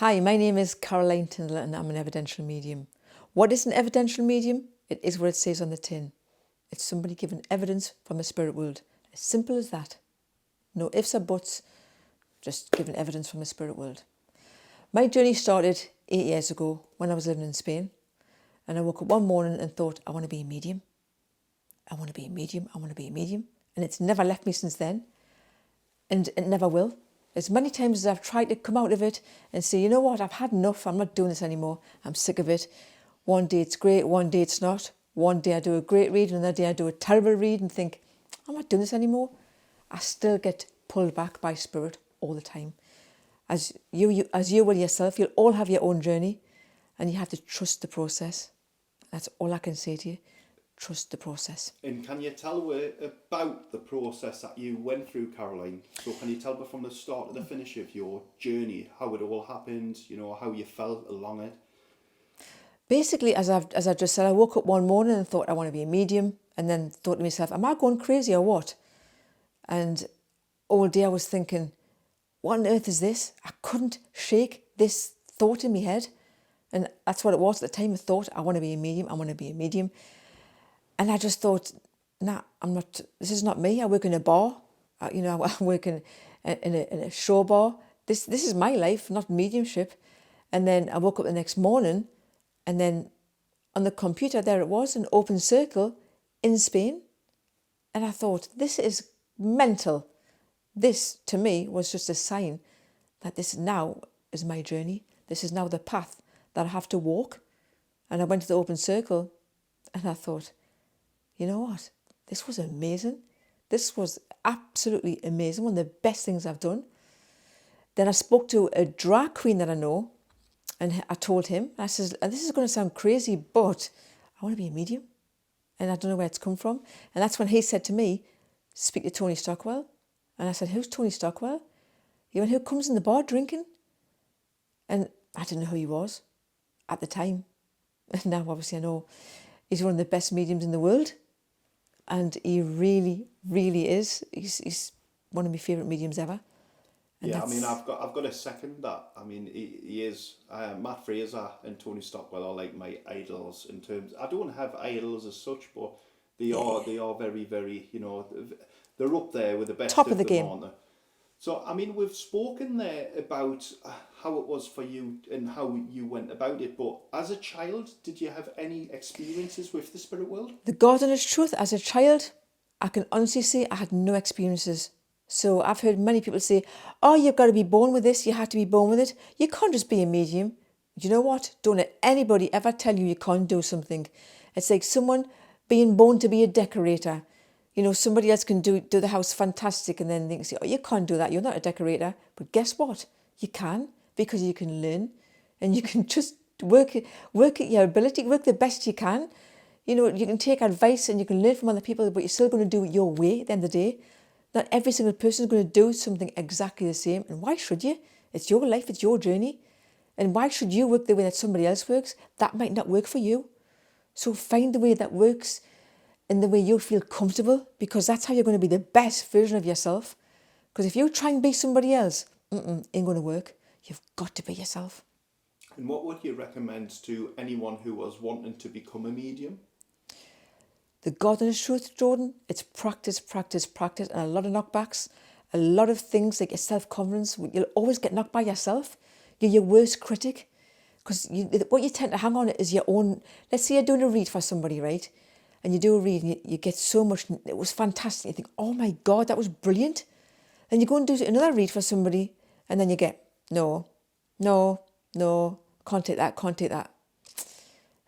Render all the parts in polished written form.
Hi, my name is Tindle and I'm an evidential medium. What is an evidential medium? It is what it says on the tin. It's somebody giving evidence from the spirit world. As simple as that. No ifs or buts, just giving evidence from the spirit world. My journey started 8 years ago when I was living in Spain. And I woke up one morning and thought, I want to be a medium. I want to be a medium. I want to be a medium. And it's never left me since then. And it never will. As many times as I've tried to come out of it and say, you know what, I've had enough, I'm not doing this anymore, I'm sick of it. One day it's great, one day it's not. One day I do a great read, and another day I do a terrible read and think, I'm not doing this anymore. I still get pulled back by spirit all the time. As you will yourself, you'll all have your own journey, and you have to trust the process. That's all I can say to you. Trust the process. And can you tell about the process that you went through, Caroline? So can you tell me from the start to the finish of your journey, how it all happened, how you felt along it? Basically, as I just said, I woke up one morning and thought I want to be a medium, and then thought to myself, am I going crazy or what? And all day I was thinking, what on earth is this? I couldn't shake this thought in my head. And that's what it was at the time. I thought, I want to be a medium, I want to be a medium. And I just thought, nah, I'm not, this is not me. I work in a bar, I work in a show bar. This is my life, not mediumship. And then I woke up the next morning, and then on the computer, there it was, an open circle in Spain. And I thought, this is mental. This, to me, was just a sign that this now is my journey. This is now the path that I have to walk. And I went to the open circle, and I thought, you know what? This was amazing. This was absolutely amazing. One of the best things I've done. Then I spoke to a drag queen that I know, and I told him, I said, and this is going to sound crazy, but I want to be a medium. And I don't know where it's come from. And that's when he said to me, speak to Tony Stockwell. And I said, who's Tony Stockwell? He went, who comes in the bar drinking? And I didn't know who he was at the time. And now obviously I know he's one of the best mediums in the world. And he really, really is. He's one of my favourite mediums ever. And yeah, I mean, I've got a second that. I mean, he is Matt Fraser and Tony Stockwell are like my idols in terms. I don't have idols as such, but they are very, very. They're up there with the best top of the them, game. Aren't they? So, I mean, we've spoken there about how it was for you and how you went about it, but as a child, did you have any experiences with the spirit world? The God honest truth, as a child, I can honestly say I had no experiences. So I've heard many people say, oh, you've got to be born with this, you have to be born with it. You can't just be a medium. You know what? Don't let anybody ever tell you can't do something. It's like someone being born to be a decorator. Somebody else can do the house fantastic, and then they say, oh, you can't do that, you're not a decorator. But guess what? You can, because you can learn, and you can just work at your ability, work the best you can. You can take advice and you can learn from other people, but you're still going to do it your way at the end of the day. Not every single person is going to do something exactly the same. And why should you? It's your life, it's your journey. And why should you work the way that somebody else works? That might not work for you. So find the way that works in the way you feel comfortable, because that's how you're going to be the best version of yourself. Because if you try and be somebody else, ain't going to work. You've got to be yourself. And what would you recommend to anyone who was wanting to become a medium? The God honest truth, Jordan, it's practice, practice, practice, and a lot of knockbacks, a lot of things like your self-confidence. You'll always get knocked by yourself. You're your worst critic, because what you tend to hang on is your own. Let's say you're doing a read for somebody, right? And you do a read and you get so much, it was fantastic. You think, oh my God, that was brilliant. Then you go and do another read for somebody, and then you get, no, can't take that.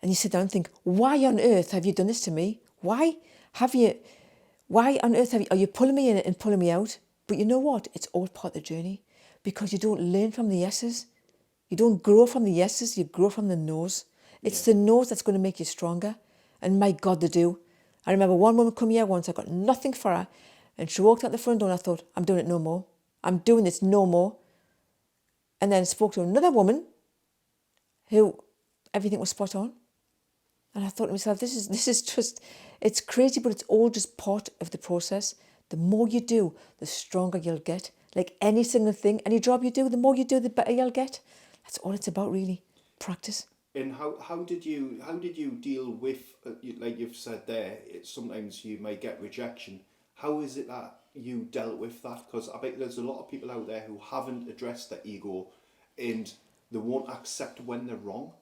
And you sit down and think, why on earth have you done this to me? Why on earth are you pulling me in and pulling me out? But you know what? It's all part of the journey, because you don't learn from the yeses. You don't grow from the yeses, you grow from the no's. It's the no's that's going to make you stronger. And my God, they do. I remember one woman come here once, I got nothing for her. And she walked out the front door and I thought, I'm doing it no more. I'm doing this no more. And then I spoke to another woman who everything was spot on. And I thought to myself, this is just, it's crazy, but it's all just part of the process. The more you do, the stronger you'll get. Like any single thing, any job you do, the more you do, the better you'll get. That's all it's about, really. Practice. And how did you deal with like you've said there? Sometimes you may get rejection. How is it that you dealt with that? Because I bet there's a lot of people out there who haven't addressed their ego, and they won't accept when they're wrong.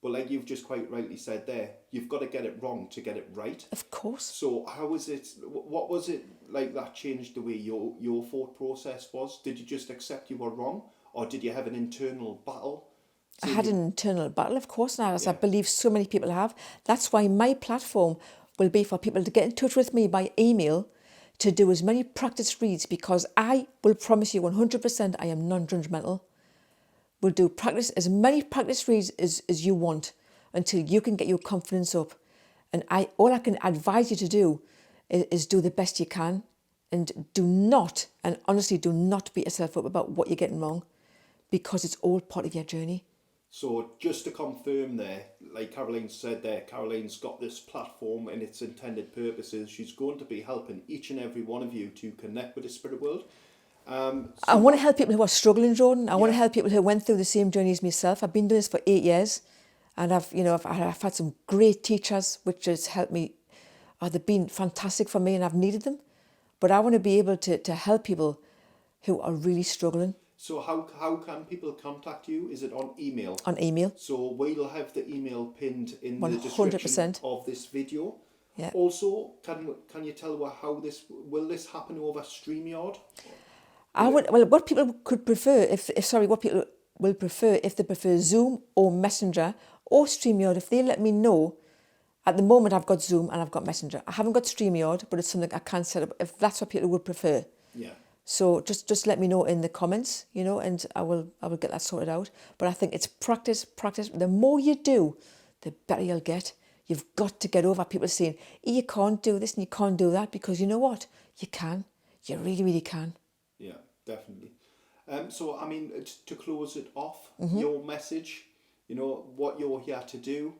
But like you've just quite rightly said there, you've got to get it wrong to get it right. Of course. So how was it? What was it like that changed the way your thought process was? Did you just accept you were wrong, or did you have an internal battle? I had an internal battle, of course, now, as I believe so many people have. That's why my platform will be for people to get in touch with me by email to do as many practice reads, because I will promise you 100% I am non-judgmental. We'll do as many practice reads as you want until you can get your confidence up. And all I can advise you to do is do the best you can, and honestly do not beat yourself up about what you're getting wrong, because it's all part of your journey. So just to confirm there, like Caroline said there, Caroline's got this platform and its intended purposes. She's going to be helping each and every one of you to connect with the spirit world. I want to help people who are struggling, Jordan. I want to help people who went through the same journey as myself. I've been doing this for 8 years, and I've had some great teachers which has helped me. They've been fantastic for me, and I've needed them. But I want to be able to help people who are really struggling. So how can people contact you? Is it on email? On email. So we'll have the email pinned in 100%. The description of this video. Yeah. Also, can you tell how will this happen over StreamYard? What people could prefer what people will prefer if they prefer Zoom or Messenger or StreamYard, if they let me know. At the moment I've got Zoom and I've got Messenger. I haven't got StreamYard, but it's something I can set up if that's what people would prefer. Yeah. So just let me know in the comments, and I will get that sorted out. But I think it's practice. The more you do, the better you'll get. You've got to get over people saying, you can't do this and you can't do that, because you know what? You can. You really, really can. Yeah, definitely. So, I mean, to close it off, your message, what you're here to do,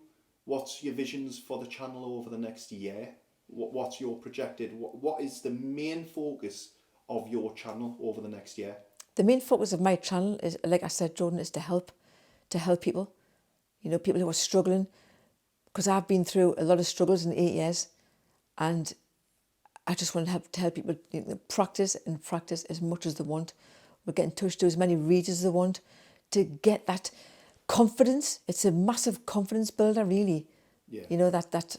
what's your visions for the channel over the next year? What's your projected, what is the main focus of your channel over the next year? The main focus of my channel is, like I said, Jordan, is to help people, people who are struggling, because I've been through a lot of struggles in 8 years, and I just want to help people practice as much as they want. We'll get in touch, do as many reads as they want to get that confidence. It's a massive confidence builder, really. Yeah. That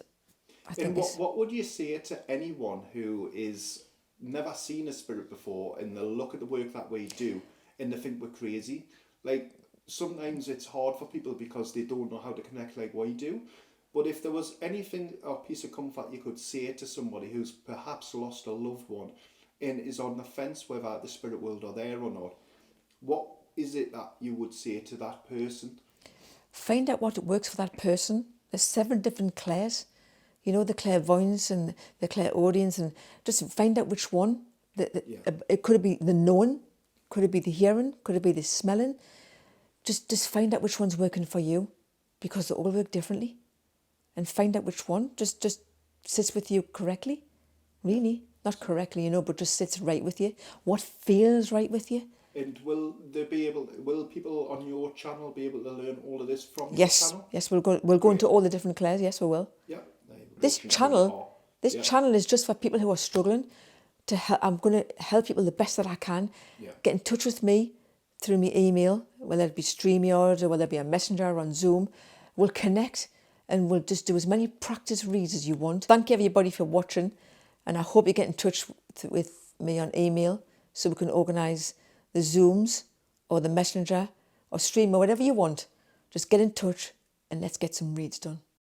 I think. And what would you say to anyone who is never seen a spirit before, and they look at the work that we do and they think we're crazy? Like, sometimes it's hard for people because they don't know how to connect like we do. But if there was anything or piece of comfort you could say to somebody who's perhaps lost a loved one and is on the fence whether the spirit world are there or not, what is it that you would say to that person? Find out what works for that person. There's 7 different clairs. The clairvoyance and the clairaudience, and just find out which one. It could be the knowing, could it be the hearing, could it be the smelling? Just find out which one's working for you, because they all work differently. And find out which one just sits with you correctly. Really, not correctly, but just sits right with you. What feels right with you. And will people on your channel be able to learn all of this from your channel? Yes, we'll go into all the different clairs. Yes, we will. Yeah. This channel is just for people who are struggling. I'm going to help people the best that I can. Yeah. Get in touch with me through my email, whether it be StreamYard or whether it be a Messenger or on Zoom. We'll connect and we'll just do as many practice reads as you want. Thank you everybody for watching, and I hope you get in touch with me on email so we can organise the Zooms or the Messenger or Stream or whatever you want. Just get in touch and let's get some reads done.